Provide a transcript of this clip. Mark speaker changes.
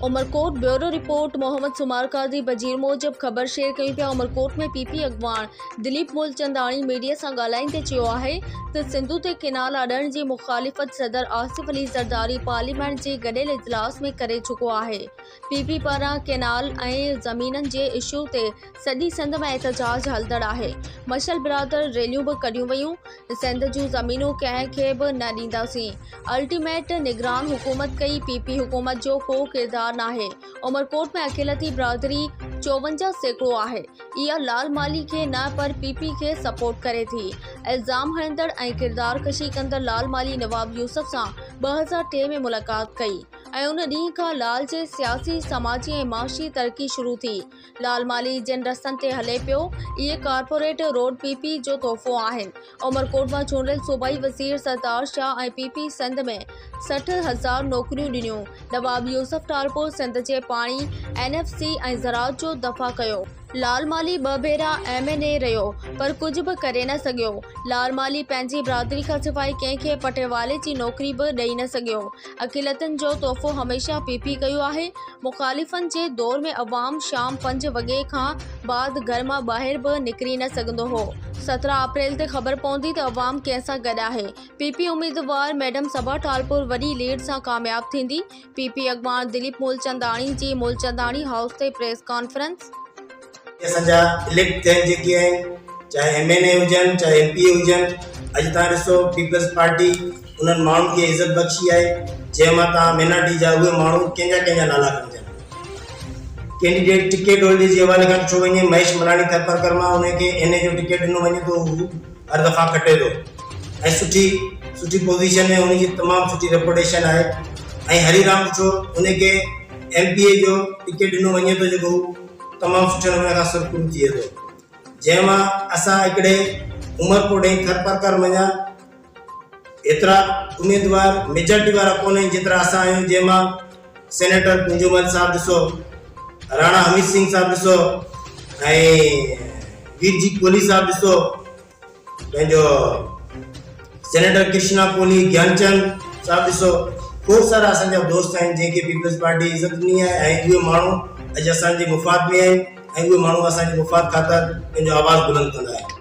Speaker 1: Umarkot bureau report Mohammad सुमार काजी बजीर मूजिब ख़बर share कई पिया। उमरकोट में पीपी अगवान दिलीप मूलचंदानी मीडिया से ॻाल्हाईंदे चयो आहे त सिंधु ते केनाल अॾण जी मुखालिफ़त सदर आसिफ अली ज़रदारी पार्लियामेंट जे गॾियल इजलास में करे चुको आहे। पीपी पारां केनाल ऐं ज़मीननि जे इशू ते सॼी सिंध में एहतजाज हलंदड़ आहे। मशल बिरादर रैलियूं भी कढियूं वयूं। सिंध जूं ज़मीनूं कंहिंखे बि न ॾींदासीं। अल्टीमेट निगरान हुकूमत कई। पीपी हुकूमत जो को किरदार नाहे। उमरकोट में अखिलती बिरादरी 54% आहे। इहा लाल माली के न पर पीपी के सपोर्ट करे थी। इल्ज़ाम हणंदड़ ऐं किरदार कशी कंदड़ लाल माली नवाब यूसुफ सां 2003 में मुलाकात कई ऐं उन ॾींहुं खां लाल जे सियासी समाजी ऐं माशी तरक़ी शुरू थी। लाल माली जिन रस्तनि ते हले पियो इहे कारपोरेट रोड पीपी जो तोहफ़ो आहिनि। उमरकोट मां चूंडियल सूबाई वज़ीर सरदार शाह ऐं पीपी सिंध में 60,000 नौकरियूं ॾिनियूं। नवाब यूसुफ टालपुर सिंध जे पाणी NFC ऐं ज़राअत जो दफ़ा कयो। लाल माली 2 भेरा MNA रहियो पर कुछ भी करे न सघियो। लाल माली पंहिंजी बिरादरी खां सवाइ कंहिंखे पटेवाले जी नौकरी भी ॾेई न सघियो। अखिलतनि जो तोहफ़ो हमेशह पीपी कयो आहे। मुखालिफ़नि जे दौर में अवाम शाम 5 वॻे खां बाद घर मां ॿाहिरि भी निकिरी न सघंदो हो। 17 अप्रैल ते ख़बर पवंदी त अवाम कंहिंसां गॾु आहे। पीपी उम्मीदवार मैडम सबा टालपुर वॾी लीड सां कामयाब थींदी। पीपी अगवान दिलीप मूलचंदानी जी मूलचंदानी हाउस ते प्रेस कॉन्फ्रेंस।
Speaker 2: असांजा इलेक्ट थियनि जेके आहिनि चाहे MNA हुजनि चाहे MP हुजनि, अॼु तव्हां ॾिसो पीपल्स पार्टी उन्हनि माण्हुनि खे इज़त बख़्शी आहे जंहिंमां तव्हां मिनाटी जा उहे माण्हू कंहिंजा नाला खणजनि। कैंडिडेट टिकट होल्डर जे हवाले खां छो वञे महेश मलाणी थरपरकर मां उनखे NA जो टिकट ॾिनो वञे थो, हू हर दफ़ा कटे थो ऐं सुठी पोजीशन में उनजी तमामु सुठी रेपुटेशन आहे। ऐं हरीराम ॾिसो उनखे MPA जो टिकट ॾिनो वञे थो जेको तमामु सुठे नमूने खां सुरखुरू थिए थो। जंहिंमां असां हिकिड़े उमरकोट ऐं थरपरकर मञा एतिरा उम्मीदवार मेजॉरिटी वारा कोन आहिनि जेतिरा असां आहियूं। जंहिंमां सेनेटर कुंजूमल साहब ॾिसो, राणा हमीद सिंह साहब ॾिसो ऐं वीर जी कोहली साहब ॾिसो, पंहिंजो सेनेटर कृष्णा कोहली, ज्ञानचंद साहब ॾिसो, खोड़ सारा असांजा दोस्त आहिनि जंहिंखे पीपल्स पार्टी इज़त ॾिनी आहे ऐं उहे माण्हू अॼु असांजे मुफ़ाद में आहिनि ऐं उहे माण्हू असांजे मुफ़ाद ख़ातिर पंहिंजो आवाज़ बुलंद कंदा आहिनि।